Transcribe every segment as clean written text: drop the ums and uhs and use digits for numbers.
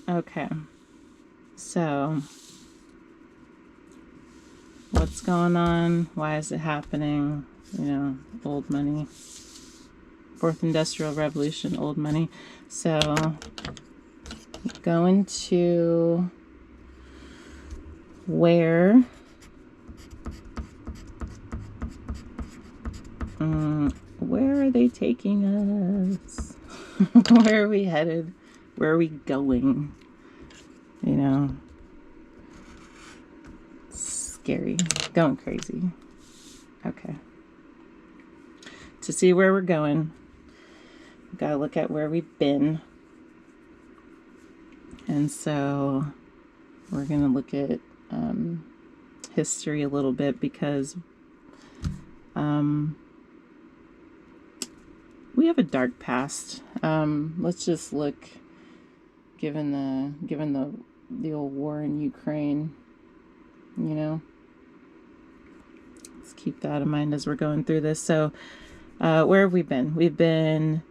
Okay. So, what's going on? Why is it happening? Old money. Fourth Industrial Revolution, old money. So, going to where are they taking us? Where are we headed? Where are we going? Scary. Going crazy. Okay. To see where we're going, we've got to look at where we've been. And so we're going to look at history a little bit because we have a dark past. Let's just look, given the old war in Ukraine, let's keep that in mind as we're going through this. So, where have we been? We've been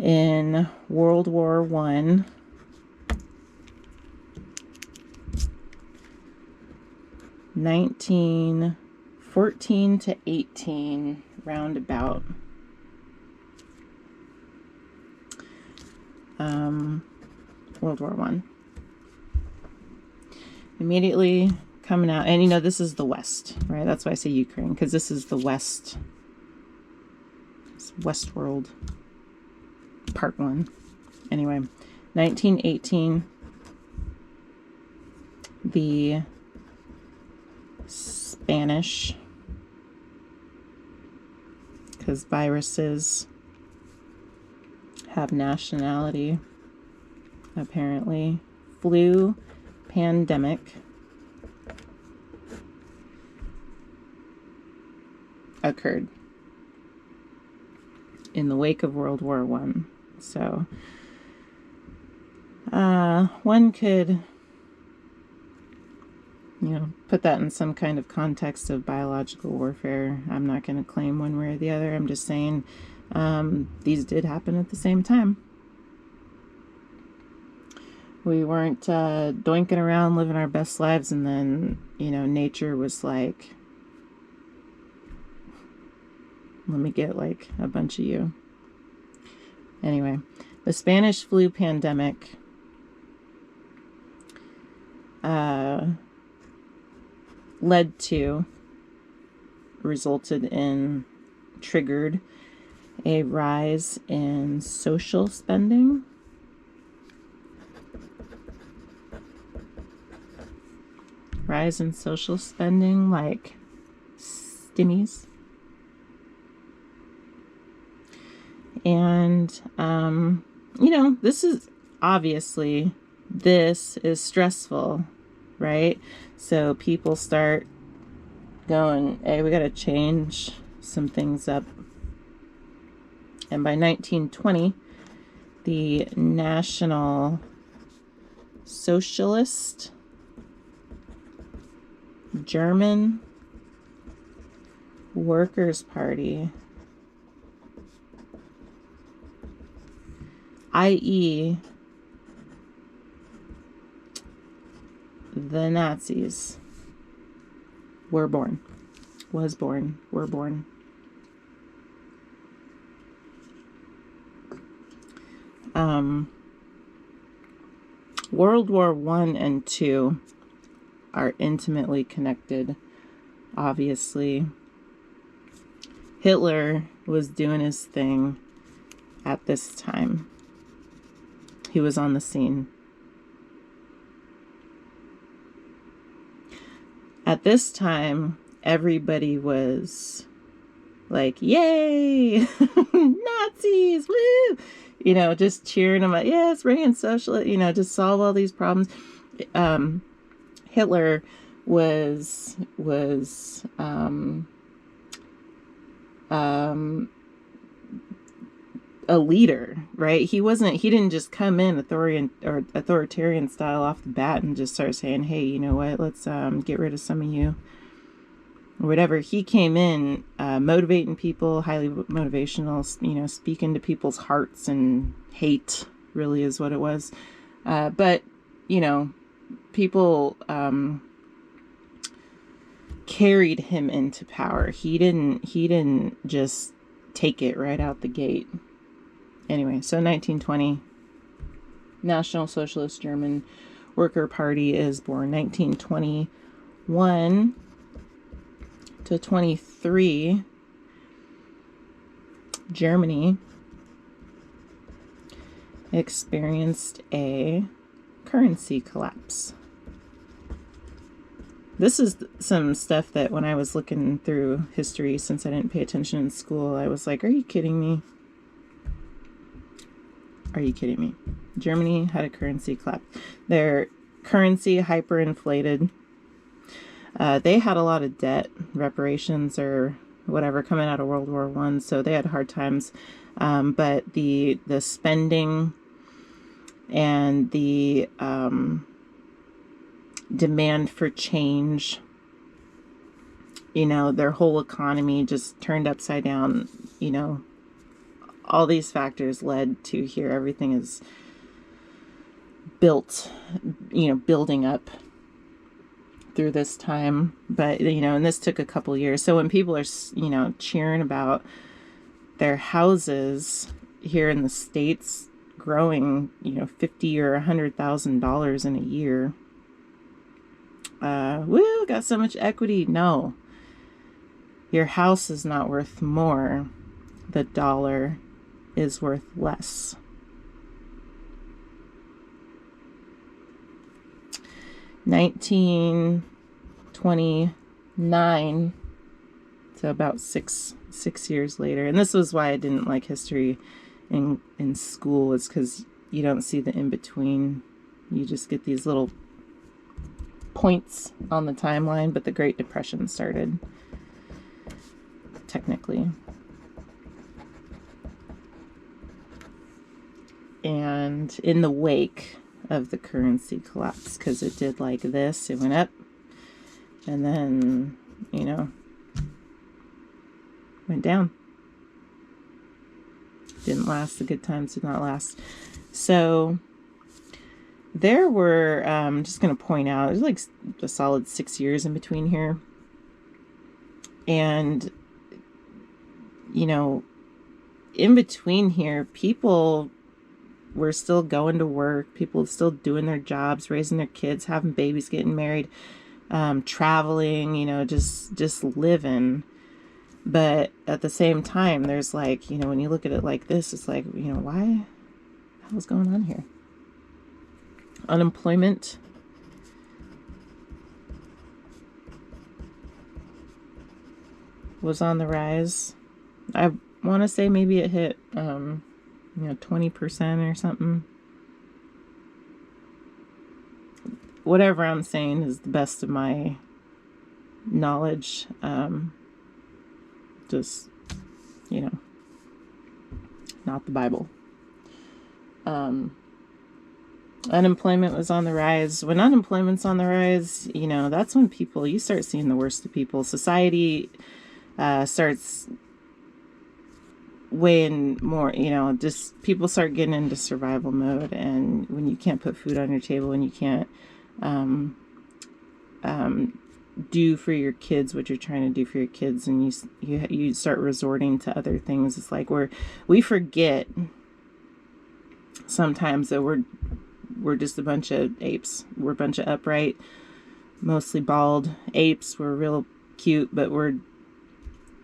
in World War I. 1914 to 18, roundabout. World War I. Immediately coming out, and this is the West, right? That's why I say Ukraine, because this is the West. It's Westworld, Part 1. Anyway, 1918, the Spanish, because viruses have nationality, apparently. Flu pandemic occurred in the wake of World War I. So, one could, put that in some kind of context of biological warfare. I'm not going to claim one way or the other. I'm just saying these did happen at the same time. We weren't doinking around living our best lives, and then, nature was like, let me get like a bunch of you. Anyway, the Spanish flu pandemic triggered a rise in social spending. Rise in social spending, like stimmies. And, this is obviously, this is stressful, right? So people start going, hey, we got to change some things up. And by 1920, the National Socialist German Workers' Party, i.e., the Nazis, were born. World War I and II are intimately connected, obviously. Hitler was doing his thing at this time. He was on the scene. At this time, everybody was like, yay, Nazis, woo! Just cheering them up. Yes, Reagan socialist, just solve all these problems. Hitler was a leader, right? He didn't just come in authoritarian style off the bat and just start saying, hey, you know what, let's get rid of some of you, or whatever. He came in motivating people, highly motivational, speaking to people's hearts, and hate really is what it was. But, you know, people carried him into power. He didn't just take it right out the gate. Anyway, so 1920, National Socialist German Worker Party is born. 1921 to 23, Germany experienced a currency collapse. This is some stuff that when I was looking through history, since I didn't pay attention in school, I was like, are you kidding me? Are you kidding me? Germany had a currency collapse. Their currency hyperinflated. They had a lot of debt, reparations or whatever, coming out of World War I, so they had hard times. But the spending and the demand for change, you know, their whole economy just turned upside down. You know, all these factors led to here. Everything is built, you know, building up through this time. But, you know, and this took a couple years. So when people are, you know, cheering about their houses here in the States growing, you know, $50,000 or $100,000 in a year, woo, got so much equity. No, your house is not worth more. The dollar is worth less. $1929, so about six years later. And this was why I didn't like history in school, is because you don't see the in-between. You just get these little points on the timeline. But the Great Depression started, technically. And in the wake of the currency collapse, because it did like this, it went up and then, you know, went down. Didn't last. The good times did not last. So there were, I'm just going to point out, there's like a solid 6 years in between here. And, you know, in between here, people were still going to work. People still doing their jobs, raising their kids, having babies, getting married, traveling, you know, just living. But at the same time, there's like, you know, when you look at it like this, it's like, you know, why? What's going on here? Unemployment was on the rise. I want to say maybe it hit, 20% or something. Whatever I'm saying is the best of my knowledge. Just, you know, not the Bible. Unemployment was on the rise. When unemployment's on the rise, you know, that's when you start seeing the worst of people. Society starts weighing more, you know, just people start getting into survival mode. And when you can't put food on your table and you can't do for your kids what you're trying to do for your kids, and you start resorting to other things, it's like we forget sometimes that we're just a bunch of apes. We're a bunch of upright, mostly bald apes. We're real cute, but we're,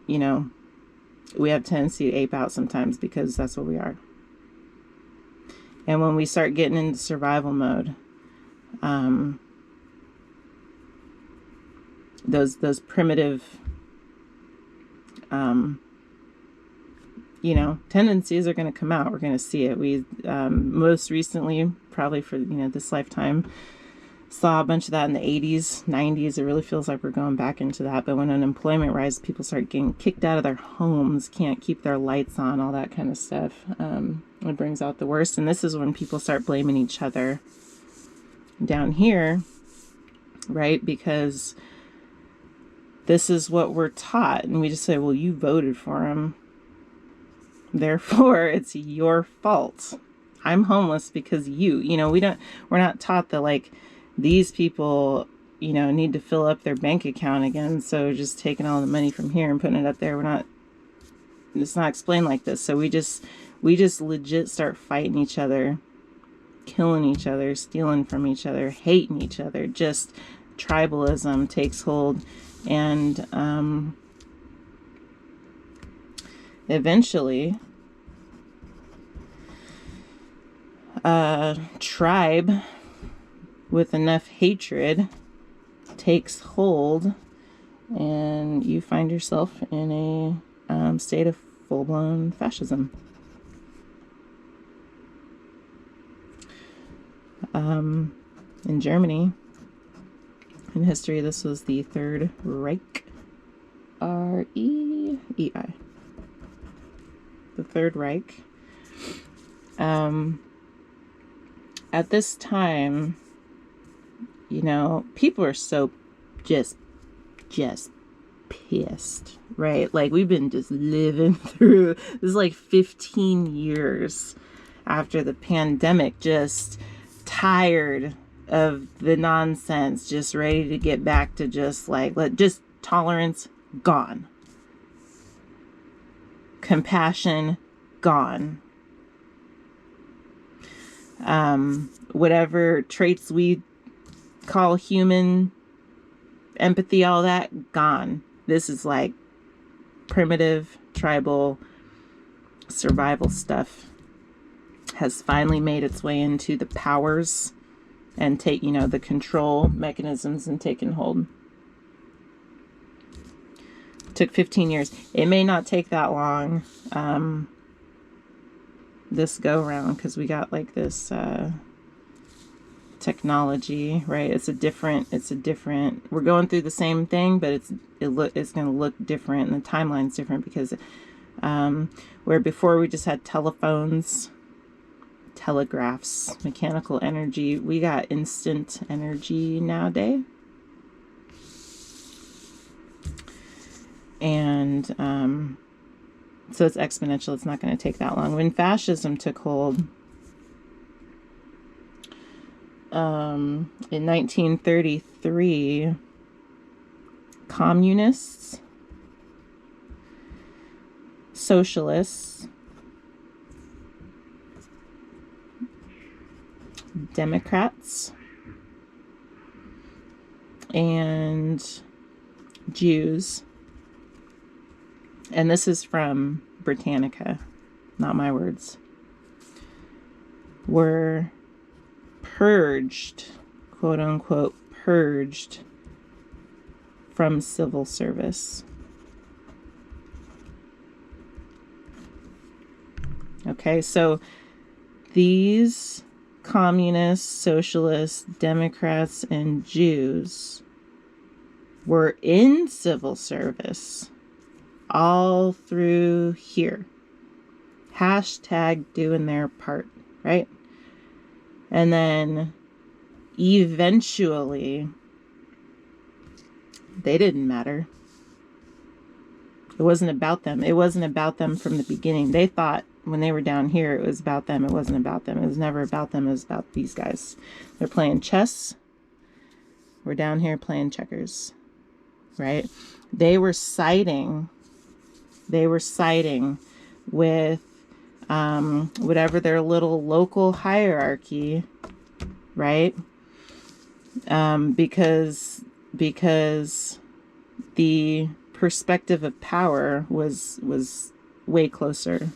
you know, we have tendency to ape out sometimes because that's what we are. And when we start getting into survival mode, those primitive, you know, tendencies are going to come out. We're going to see it. We most recently, probably for, you know, this lifetime, saw a bunch of that in the 80s, 90s. It really feels like we're going back into that. But when unemployment rises, people start getting kicked out of their homes, can't keep their lights on, all that kind of stuff. It brings out the worst. And this is when people start blaming each other down here, right? Because this is what we're taught. And we just say, well, you voted for him, therefore it's your fault. I'm homeless because we're not taught that like these people, need to fill up their bank account again. So just taking all the money from here and putting it up there, it's not explained like this. So we just legit start fighting each other, killing each other, stealing from each other, hating each other. Just tribalism takes hold, and eventually a tribe with enough hatred takes hold, and you find yourself in a state of full-blown fascism. In Germany, in history, this was the Third Reich. R-E-E-I. The Third Reich. At this time, people are so just pissed, right? Like, we've been just living through, this is like 15 years after the pandemic, just tired of the nonsense, just ready to get back to just tolerance gone, compassion gone, whatever traits we call human, empathy, all that, gone. This is like primitive tribal survival stuff has finally made its way into the powers and the control mechanisms and taken hold. It took 15 years. It may not take that long this go around, because we got like this technology, right? It's a different, we're going through the same thing, but it's going to look different, and the timeline's different, because where before we just had telephones, telegraphs, mechanical energy, we got instant energy nowadays. And so it's exponential. It's not going to take that long. When fascism took hold in 1933, communists, socialists, Democrats, and Jews, and this is from Britannica, not my words, were purged, quote unquote, purged from civil service. Okay, so these communists, socialists, Democrats, and Jews were in civil service all through here. Hashtag doing their part, right? And then eventually they didn't matter. It wasn't about them. It wasn't about them from the beginning. They thought when they were down here it was about them. It wasn't about them. It was never about them. It was about these guys. They're playing chess. We're down here playing checkers, right? They were siding with whatever their little local hierarchy, right? Because the perspective of power was way closer.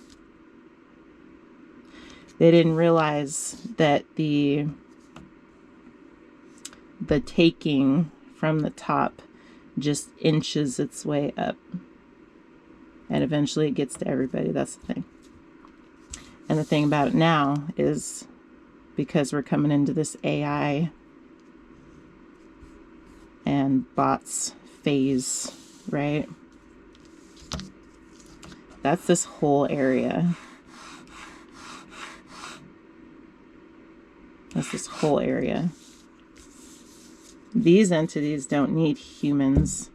They didn't realize that the taking from the top just inches its way up, and eventually it gets to everybody. That's the thing. And the thing about it now is, because we're coming into this AI and bots phase, right? That's this whole area. That's this whole area. These entities don't need humans.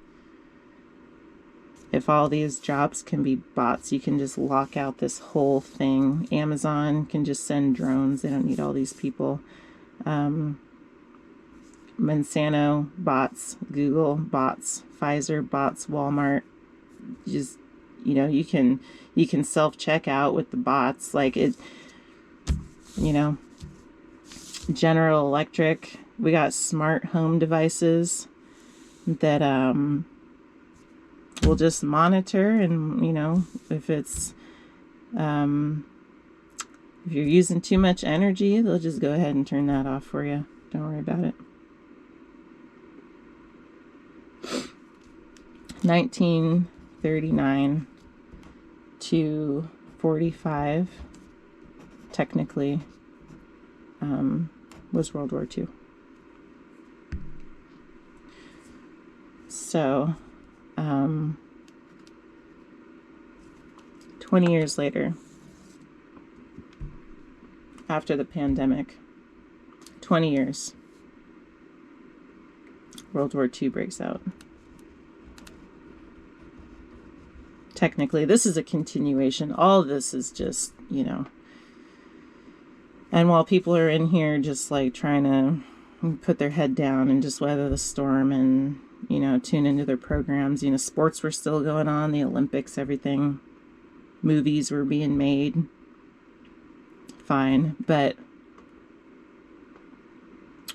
If all these jobs can be bots, you can just lock out this whole thing. Amazon can just send drones. They don't need all these people. Monsanto bots, Google bots, Pfizer bots, Walmart. Just, you can self-check out with the bots. Like it, General Electric. We got smart home devices that will just monitor, and if it's if you're using too much energy, they'll just go ahead and turn that off for you. Don't worry about it. 1939 to 45 technically was World War II. So 20 years later, after the pandemic, 20 years, World War II breaks out. Technically, this is a continuation. All of this is just, and while people are in here just like trying to put their head down and just weather the storm and, tune into their programs, sports were still going on, the Olympics, everything, movies were being made, fine, but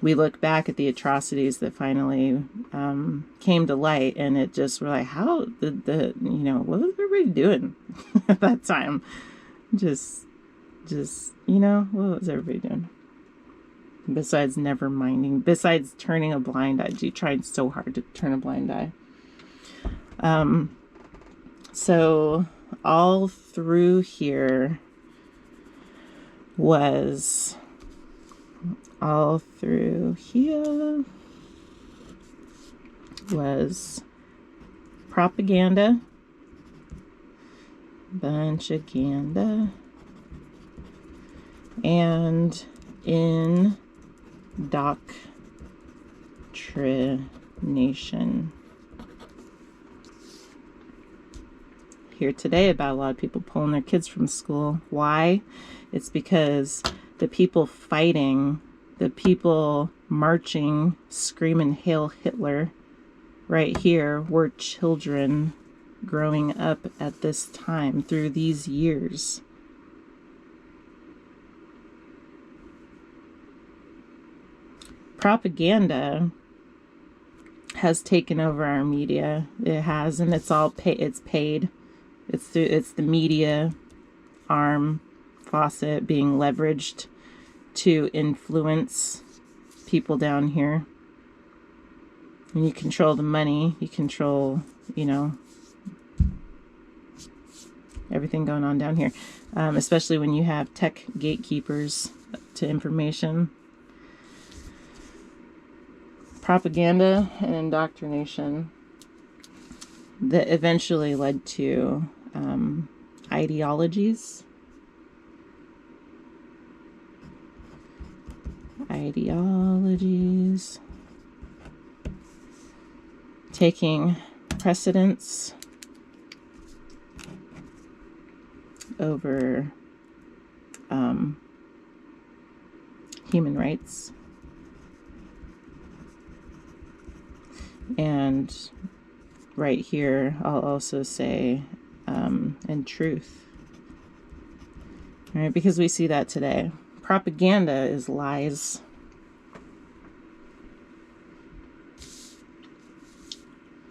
we look back at the atrocities that finally came to light, and it just, we're like, how did what was everybody doing at that time? Just, what was everybody doing? Besides never minding, besides turning a blind eye. You tried so hard to turn a blind eye. So all through here was propaganda, bunch of ganda, and indoctrination. Here today about a lot of people pulling their kids from school. Why? It's because the people fighting, the people marching, screaming Hail Hitler right here were children growing up at this time through these years. Propaganda has taken over our media. It has, and it's all it's paid. It's the media arm faucet being leveraged to influence people down here. And you control the money, you control, everything going on down here. Especially when you have tech gatekeepers to information. Propaganda and indoctrination that eventually led to ideologies. Taking precedence over human rights. And right here, I'll also say, and truth. All right, because we see that today. Propaganda is lies.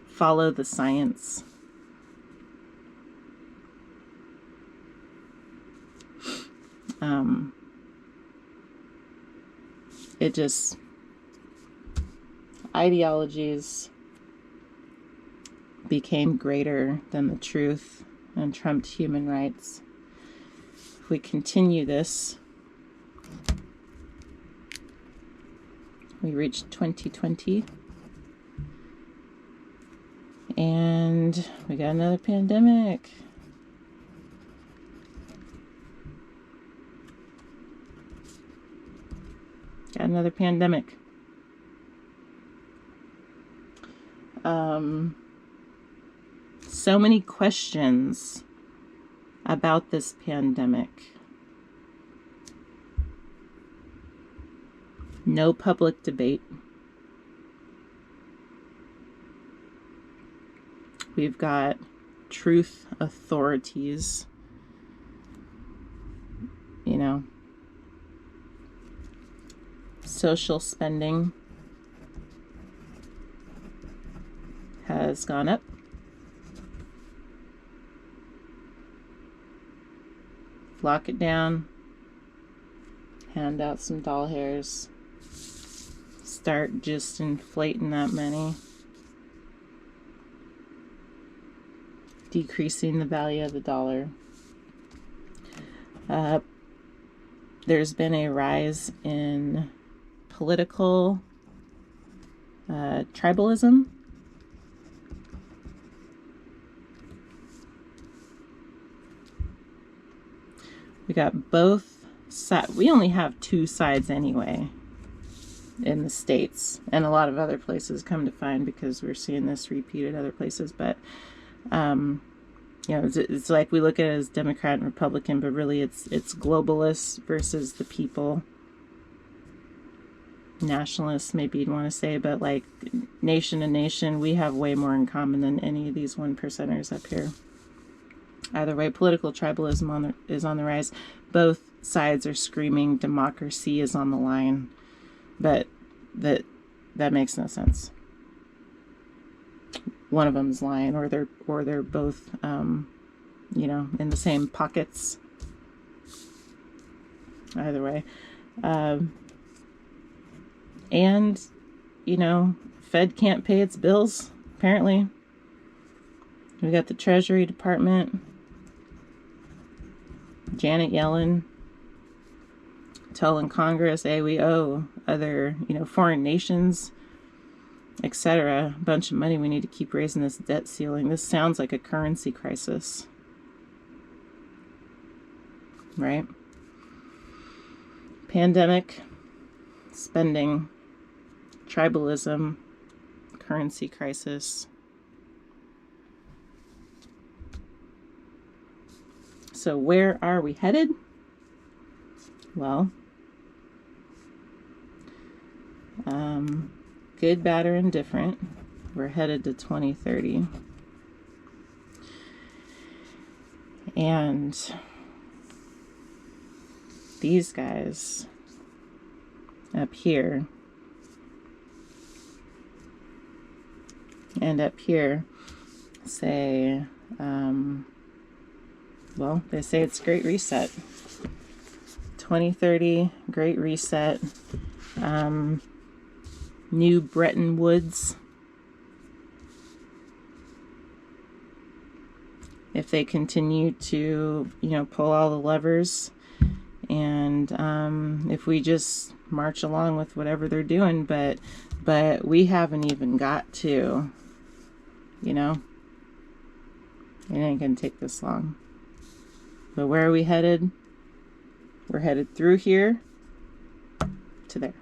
Follow the science. It just, ideologies became greater than the truth and trumped human rights. If we continue this, we reached 2020 and we got another pandemic. so many questions about this pandemic. No public debate. We've got truth authorities, you know, social spending has gone up. Lock it down, hand out some doll hairs, start just inflating that money, decreasing the value of the dollar. There's been a rise in political tribalism. We got both sides. We only have two sides anyway in the States, and a lot of other places, come to find, because we're seeing this repeated other places. But you know, it's like we look at it as Democrat and Republican, but really it's globalists versus the people. Nationalists, maybe you'd want to say, but like nation to nation, we have way more in common than any of these 1%ers up here. Either way, political tribalism is on the rise. Both sides are screaming democracy is on the line, but that makes no sense. One of them's lying, or they're both, you know, in the same pockets. Either way, and you know, Fed can't pay its bills. Apparently, we got the Treasury Department. Janet Yellen telling Congress, hey, we owe other, you know, foreign nations, etc., a bunch of money. We need to keep raising this debt ceiling. This sounds like a currency crisis, right? Pandemic, spending, tribalism, currency crisis. So where are we headed? Well, good, bad, or indifferent, we're headed to 2030. And these guys up here and up here say, well, they say it's Great Reset. 2030, Great Reset. New Bretton Woods. If they continue to, you know, pull all the levers, and if we just march along with whatever they're doing, but we haven't even got to, you know, it ain't gonna take this long. But where are we headed? We're headed through here to there.